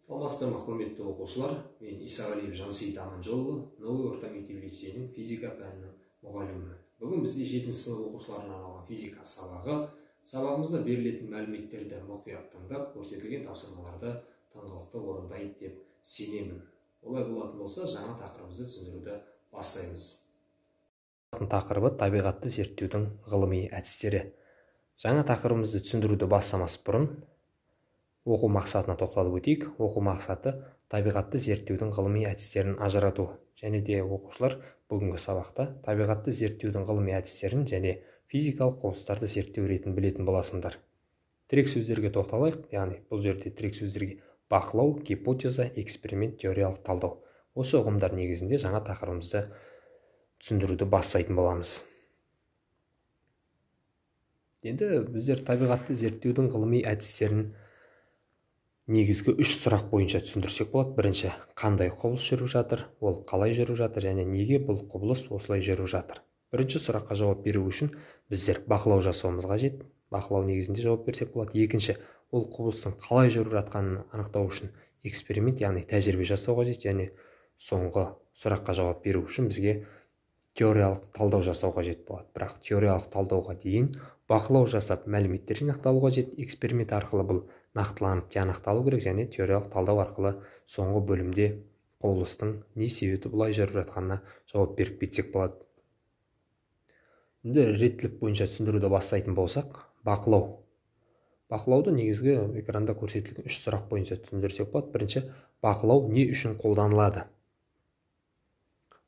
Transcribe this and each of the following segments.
Саламатсыздар ма, құрметті оқушылар? Мен Исағалиев Жансейіт Аманжолұлы, Новый орта мектеп лицейінің физика пәнінің мұғалімімін. Бүгін бізде 7-ші сынып оқушыларына арналған физика сабағы. Сабағымызда берілетін мәліметтерді мұқият тыңдап, көрсетілген тапсырмаларды тыңғылықты орындайды деп сенемін. Олай болатын болса, жаңа тақырыбымызды түсіндіруді бастаймыз. Тақырыбы табиғатты зерттеудің ғылыми әдістері. Жаңа тақырыбымызды түсіндіруді бастамас бұрын оқу мақсатына тоқталып өтейік. Оқу мақсаты табиғатты зерттеудің ғылыми әдістерін ажырату. Және де оқушылар бүгінгі сабақта табиғатты зерттеудің ғылыми әдістерін және физикалық құбылыстарды зерттеу ретін білетін боласыңдар. Тірек сөздерге тоқталайық. Яғни бұл жерде тірек сөздерге бақылау, гипотеза, эксперимент, теориялық талдау. Осы ұғымдар негізінде жаңа тақырыбымызды түсіндіруді бастайтын боламыз. Енді біздер табиғатты зерттеудің ғылыми әдістерін негізгі 3 сұрақ бойынша түсіндірсек болады. Бірінші, қандай құбылыс жүріп жатыр, ол қалай жүріп жатыр және неге бұл құбылыс осылай жүріп жатыр. Бірінші сұраққа жауап беру үшін біздер бақылау жасауымыз қажет. Бақылау негізінде жауап берсек болады. Екінші, ол құбылыстың қалай жүріп жатқанын анықтау үшін эксперимент, яғни тәжірибе жасау қажет. Және соңғы сұраққа жауап беру үшін бізге теориялық талдау жасау қажет болады. Бірақ теориялық талдауға дейін бақылау жасап мәліметтер жинақталу қажет. Эксперимент арқылы бұл нақтыланып тиянақталу керек, және теориялық талдау арқылы соңғы бөлімде құбылыстың не себепті бұлай жүріп жатқанына жауап беріп кетсек болады. Енді реттілік бойынша түсіндіруді бастайтын болсақ, бақылау. Бақылауды негізгі экранда көрсетілген 3 сұрақ бойынша түсіндірсек болады. Бірінші, бақылау не үшін қолданылады?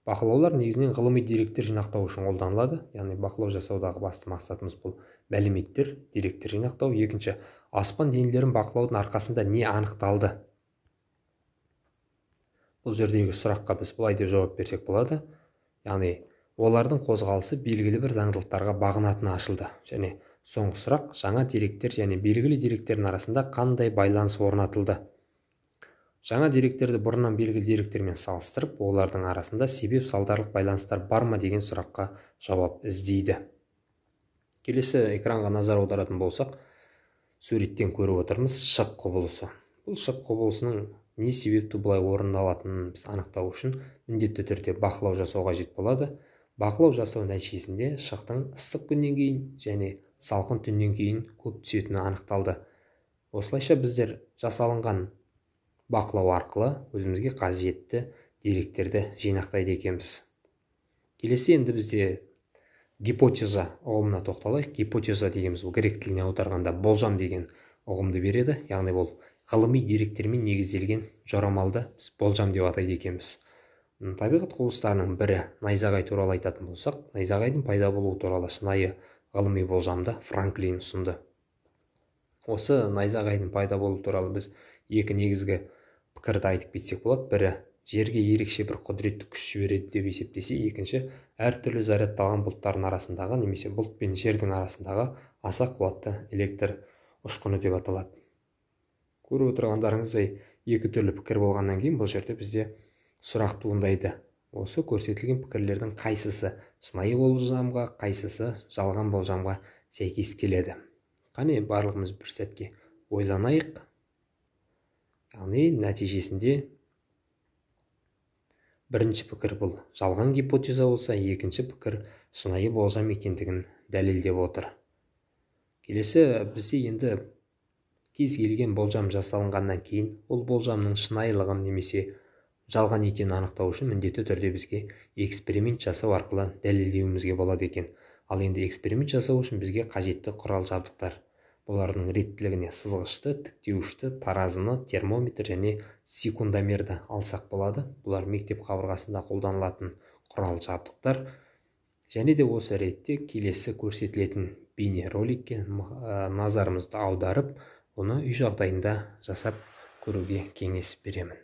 Бақылаулар негізінен ғылыми деректер жинақтау үшін қолданылады. Яғни бақылау жасаудағы басты мақсатымыз бұл мәліметтер, деректер жинақтау. Екінші, аспан денелерін бақылаудың арқасында не анықталды? Бұл жердегі сұраққа біз былай деп жауап берсек болады. Яғни олардың қозғалысы белгілі бір заңдылықтарға бағынатыны ашылды. Және соңғы сұрақ, жаңа деректер және белгілі деректердің арасында қандай байланыс орнатылды? Жаңа деректерді бұрыннан белгілі деректермен салыстырып, олардың арасында себеп салдарлық байланыстар бар ма деген сұраққа жауап іздейді. Келесі экранға назар аударатын болсақ, суреттен көріп отырмыз шық құбылысы. Бұл шық құбылысының не себепті бұлай орындалатынын біз анықтау үшін міндетті түрде бақылау жасау қажет болады. Бақылау жасау нәтижесінде шықтың ыстық күннен кейін және салқын түннен кейін көп түсетіні анықталды. Осылайша біздер жасалынған бақылау арқылы өзімізге қажетті деректерді жинақтайды екенбіз. Келесі енді бізде гипотеза ұғымына тоқталайық. Гипотеза дегеніміз бұл грек тіліне аударғанда болжам деген ұғымды береді. Яғни бұл ғылыми деректермен негізделген жорамалды біз болжам деп атайды екенбіз. Табиғат құбылыстарының бірі найзағай туралы айтатын болсақ, найзағайдың пайда болуы туралы шынайы ғылыми болжамды Франклин ұсынды. Осы найзағайдың пайда болуы туралы біз екі негізгі пікірді айтып кетсек болады. Бірі, жерге ерекше бір құдіретті күш жібереді деп есептесе, екінші, әртүрлі зарядталған бұлттардың арасындағы немесе бұлт пен жердің арасындағы аса қуатты электр ұшқыны деп аталады. Көріп отырғандарыңыздай екі түрлі пікір болғаннан кейін бұл жерде бізде сұрақ туындайды. Осы көрсетілген пікірлердің қайсысы шынайы болжамға, қайсысы жалған болжамға сәйкес келеді? Қане барлығымыз бір сәтке ойланайық. Яғни нәтижесінде бірінші пікір бұл жалған гипотеза болса, екінші пікір шынайы болжам екендігін дәлелдеп отыр. Келесі бізде енді кез келген болжам жасалынғаннан кейін ол болжамның шынайылығын немесе жалған екенін анықтау үшін міндетті түрде бізге эксперимент жасау арқылы дәлелдеуімізге болады екен. Ал енді эксперимент жасау үшін бізге қажетті құрал жабдықтар. Бұлардың реттілігіне сызғышты, тіктеуішті, таразыны, термометр және секундомерді алсақ болады. Бұлар мектеп қабырғасында қолданылатын құрал жабдықтар. Және де осы ретте келесі көрсетілетін бейне роликке назарымызды аударып, оны үй жағдайында жасап көруге кеңес беремін.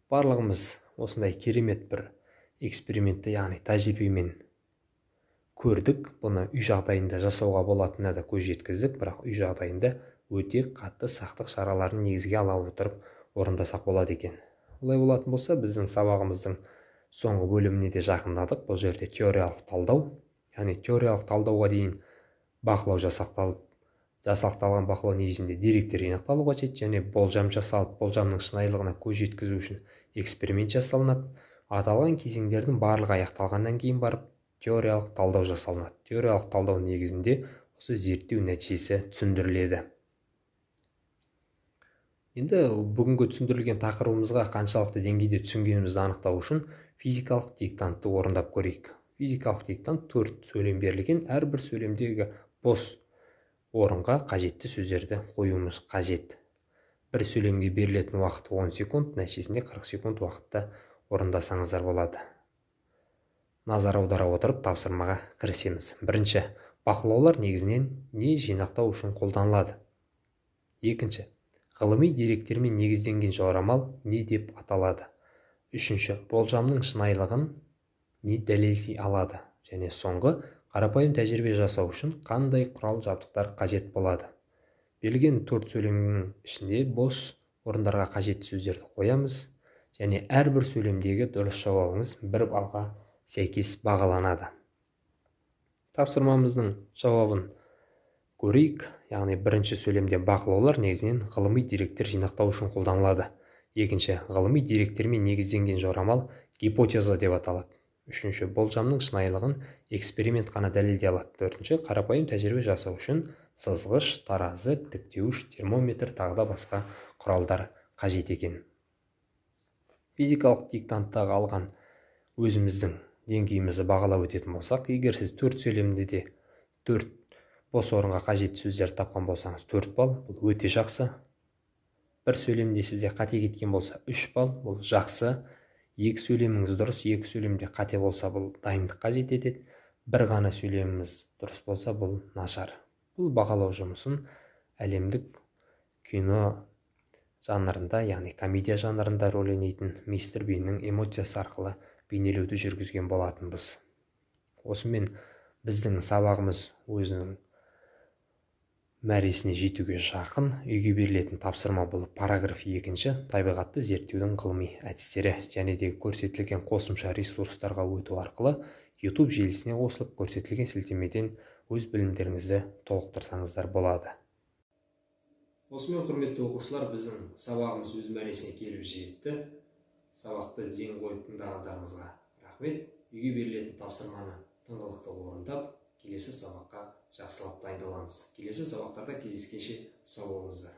Барлығымыз осындай керемет бір экспериментті, яғни тәжірибемен көрдік. Бұны үй жағдайында жасауға болатынына да көз жеткіздік, бірақ үй жағдайында өте қатты сақтық шараларын негізге ала отырып орындасақ болады екен. Олай болатын болса, біздің сабағымыздың соңғы бөліміне де жақындадық. Бұл жерде теориялық талдау, яғни теориялық талдауға дейін бақылау жасақталған бақылау негізінде деректер жинақталу қажет, және болжам жасалып, болжамның шынайылығына көз жеткізу үшін эксперимент жасалынады. Аталған кезеңдердің барлығы аяқталғаннан кейін барып теориялық талдау жасалынады. Теориялық талдау негізінде осы зерттеу нәтижесі түсіндіріледі. Енді бүгінгі түсіндірілген тақырыбымызға қаншалықты деңгейде түсінгенімізді анықтау үшін физикалық диктантты орындап көрейік. Физикалық диктант 4 сөйлем берілген, әрбір сөйлемдегі бос орынға қажетті сөздерді қоюымыз қажет. Бір сөйлемге берілетін уақыт 10 секунд, нәтижесінде 40 секунд уақытта орындасаңыздар болады. Назар аудара отырып тапсырмаға кірісеміз. Бірінші, бақылаулар негізінен не жинақтау үшін қолданылады? Екінші, ғылыми деректермен негізденген жорамал не деп аталады? Үшінші, болжамның шынайылығын не дәлелдей алады? Және соңғы, қарапайым тәжірибе жасау үшін қандай құрал жабдықтар қажет болады? Берілген 4 сөйлемнің ішінде бос орындарға қажетті сөздерді қоямыз, және әрбір сөйлемдегі дұрыс жауабыңыз 1 балға сәйкес бағаланады. Тапсырмамыздың жауабын көрейік. Яғни бірінші сөйлемде бақылаулар негізінен ғылыми деректер жинақтау үшін қолданылады. Екінші, ғылыми деректермен негізденген жорамал гипотеза деп аталады. Үшінші, болжамның шынайылығын эксперимент қана дәлелдей алады. Төртінші, қарапайым тәжірибе жасау үшін сызғыш, таразы, тіктеуіш, термометр, тағы да басқа құралдар қажет екен. Физикалық диктанттағы алған өзіміздің деңгейімізді бағалап өтетін болсақ, егер сіз 4 сөйлемде де 4 бос орынға қажетті сөздерді тапқан болсаңыз 4 балл, бұл өте жақсы. Бір сөйлемде сізде қате кеткен болса 3 балл, бұл жақсы. 2 сөйлеміңіз дұрыс, 2 сөйлемде қате болса, бұл дайындыққа жетеді. Бір ғана сөйлеміміз дұрыс болса, бұл нашар. Бұл бағалау жұмысын әлемдік кино жанрында, яғни комедия жанрында рөл ойнайтын мистер Биннің эмоциясы арқылы бейнелеуді жүргізген болатынбыз. Осымен біздің сабағымыз өзінің мәресіне жетуге жақын. Үйге берілетін тапсырма бұл параграф 2, табиғатты зерттеудің ғылыми әдістері, және де көрсетілген қосымша ресурстарға өту арқылы YouTube желісіне қосылып көрсетілген сілтемеден өз білімдеріңізді толықтырсаңыздар болады. Осымен құрметті оқушылар, біздің сабағымыз өз мәресіне келіп жетті. Сабақты зең қойып тыңдағандарыңызға рахмет. Үйге берілетін тапсырманы тыңғылықты орындап, келесі сабаққа жақсылап дайындаламыз. Келесі сабақтарда кездескенше сау болыңыздар.